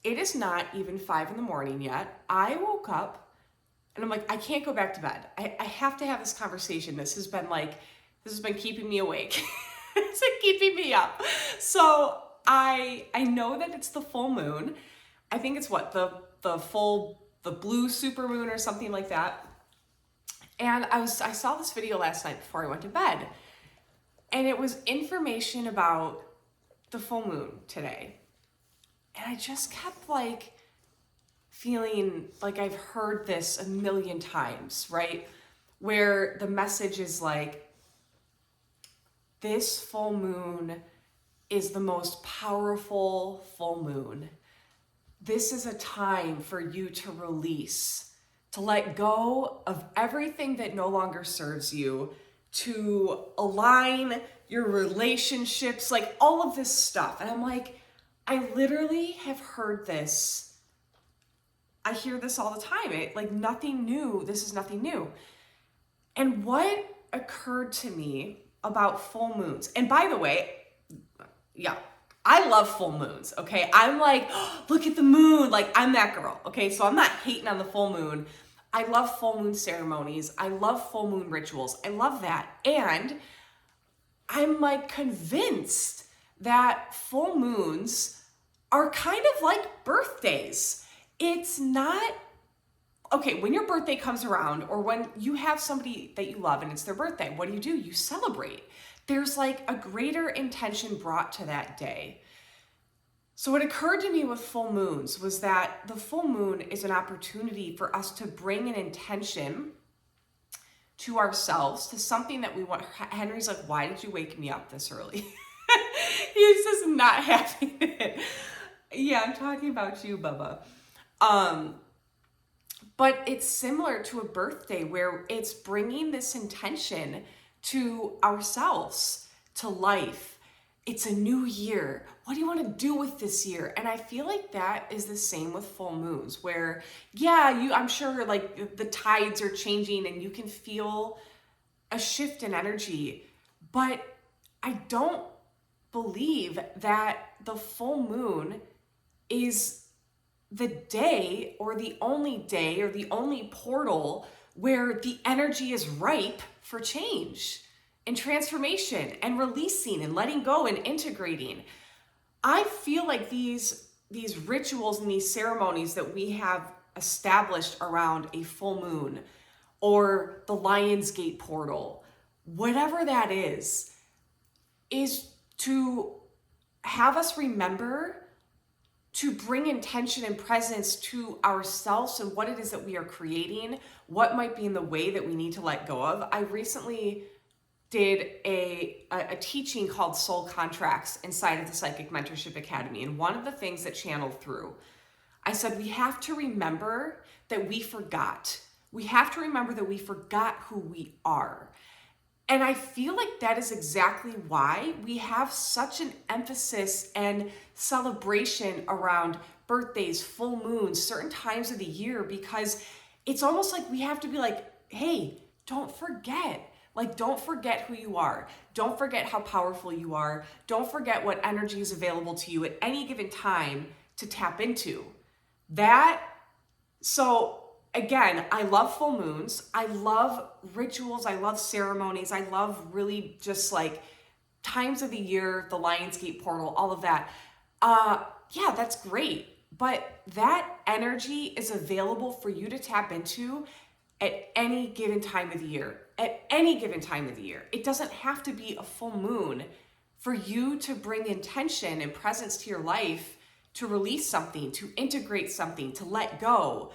It is not even 5 in the morning yet. I woke up and I'm like, I can't go back to bed. I have to have this conversation. This has been keeping me awake. It's like keeping me up. So I know that it's the full moon. I think it's what, the blue super moon or something like that. And I saw this video last night before I went to bed. And it was information about the full moon today. And I just kept like feeling like I've heard this a million times, right? Where the message is like, this full moon is the most powerful full moon. This is a time for you to release, to let go of everything that no longer serves you, to align your relationships, like all of this stuff. And I'm like, I literally have heard this. I hear this all the time. Nothing new. This is nothing new. And what occurred to me about full moons, and by the way, yeah, I love full moons, okay? I'm like, oh, look at the moon. Like, I'm that girl, okay? So I'm not hating on the full moon. I love full moon ceremonies. I love full moon rituals. I love that. And I'm like convinced that full moons are kind of like birthdays. It's not, okay, when your birthday comes around or when you have somebody that you love and it's their birthday, what do? You celebrate. There's like a greater intention brought to that day. So what occurred to me with full moons was that the full moon is an opportunity for us to bring an intention to ourselves, to something that we want. Henry's like, why did you wake me up this early? He's just not having it. Yeah, I'm talking about you, Bubba. But it's similar to a birthday where it's bringing this intention to ourselves, to life. It's a new year. What do you want to do with this year? And I feel like that is the same with full moons where, yeah, I'm sure like the tides are changing and you can feel a shift in energy, but I don't believe that the full moon is the day or the only portal where the energy is ripe for change and transformation and releasing and letting go and integrating. I feel like these rituals and these ceremonies that we have established around a full moon or the Lion's Gate portal, whatever that is to have us remember to bring intention and presence to ourselves and what it is that we are creating, what might be in the way that we need to let go of. I recently did a teaching called Soul Contracts inside of the Psychic Mentorship Academy. And one of the things that channeled through, I said, we have to remember that we forgot. We have to remember that we forgot who we are. And I feel like that is exactly why we have such an emphasis and celebration around birthdays, full moons, certain times of the year, because it's almost like we have to be like, hey, don't forget. Like, don't forget who you are. Don't forget how powerful you are. Don't forget what energy is available to you at any given time to tap into. So again, I love full moons. I love rituals. I love ceremonies. I love really just like times of the year, the Lion's Gate portal, all of that. Yeah, that's great. But that energy is available for you to tap into at any given time of the year. At any given time of the year. It doesn't have to be a full moon for you to bring intention and presence to your life, to release something, to integrate something, to let go.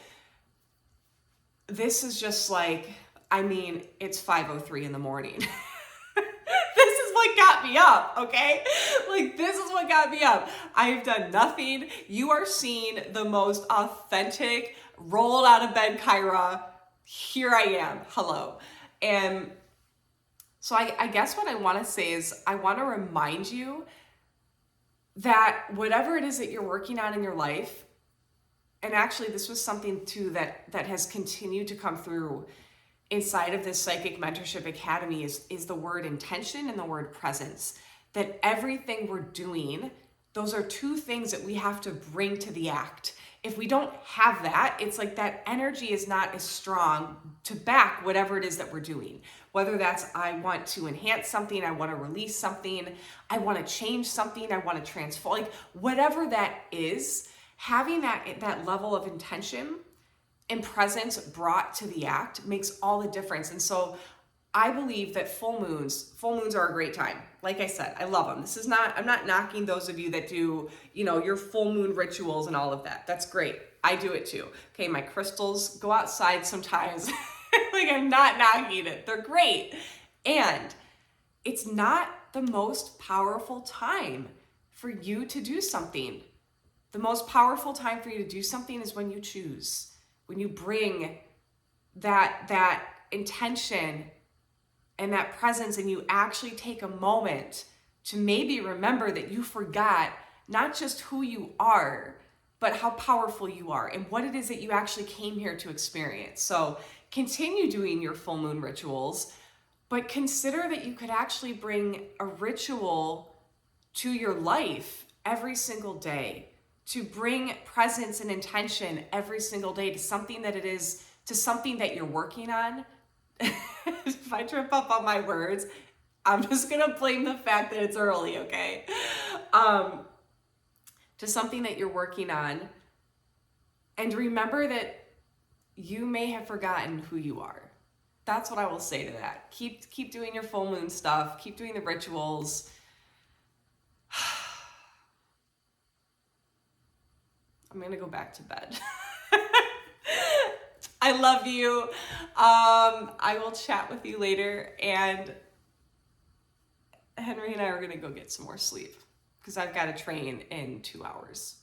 This is just like, it's 5:03 in the morning. This is what got me up, okay? Like, this is what got me up. I've done nothing. You are seeing the most authentic, rolled out of bed Kyra. Here I am. Hello. And so I guess what I want to say is I want to remind you that whatever it is that you're working on in your life, and actually this was something too that has continued to come through inside of this Psychic Mentorship Academy is the word intention and the word presence. That everything we're doing Those are two things that we have to bring to the act. If we don't have that, it's like that energy is not as strong to back whatever it is that we're doing. Whether that's I want to enhance something, I want to release something, I want to change something, I want to transform, like whatever that is, having that level of intention and presence brought to the act makes all the difference. And so I believe that full moons are a great time. Like I said, I love them. I'm not knocking those of you that do, your full moon rituals and all of that. That's great. I do it too. Okay, my crystals go outside sometimes. Like, I'm not knocking it. They're great. And it's not the most powerful time for you to do something. The most powerful time for you to do something is when you choose, when you bring that intention and that presence, and you actually take a moment to maybe remember that you forgot not just who you are, but how powerful you are and what it is that you actually came here to experience. So continue doing your full moon rituals, but consider that you could actually bring a ritual to your life every single day, to bring presence and intention every single day to something that you're working on. If I trip up on my words, I'm just gonna blame the fact that it's early, okay? To something that you're working on, and remember that you may have forgotten who you are. That's what I will say to that. Keep doing your full moon stuff. Keep doing the rituals. I'm gonna go back to bed. I love you. I will chat with you later, and Henry and I are gonna go get some more sleep because I've got to train in 2 hours.